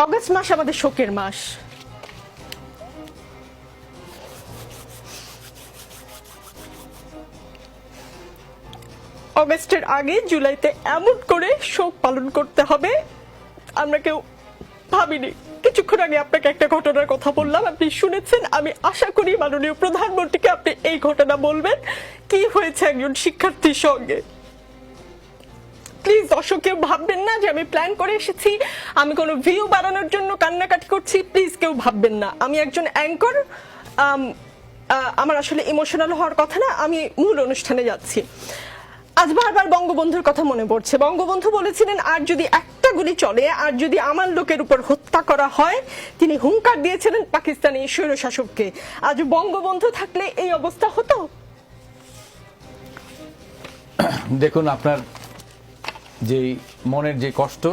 August মাস আমাদের শোকের মাস। অগস্টের আগে জুলাইতে এমন করে শোক পালন করতে হবে আমরা কেউ ভাবিনি। কিছুক্ষণ আগে আপনাকে একটা ঘটনার কথা বললাম, আপনি শুনেছেন। আমি আশা করি মাননীয় প্রধানমন্ত্রীকে আপনি এই ঘটনা বলবেন, কি হয়েছে একজন শিক্ষার্থীর সঙ্গে। প্লিজ দর্শক কেউ ভাববেন না যে আমি প্ল্যান করে এসেছি, আমি কোনো ভিউ বাড়ানোর জন্য কান্নাকাটি করছি, প্লিজ কেউ ভাববেন না। আমি একজন অ্যাঙ্কর, আমার আসলে ইমোশনাল হওয়ার কথা না, আমি মূল অনুষ্ঠানে যাচ্ছি। আজ বারবার বঙ্গবন্ধুর কথা মনে পড়ছে। বঙ্গবন্ধু বলেছিলেন আর যদি একটা গুলি চলে, আর যদি আমার লোকের উপর হত্যা করা হয়, তিনি হুঙ্কার দিয়েছিলেন পাকিস্তানি স্বৈরশাসককে। আজ বঙ্গবন্ধু থাকলে এই অবস্থা হতো? দেখুন, আপনার যে মনের যে কষ্ট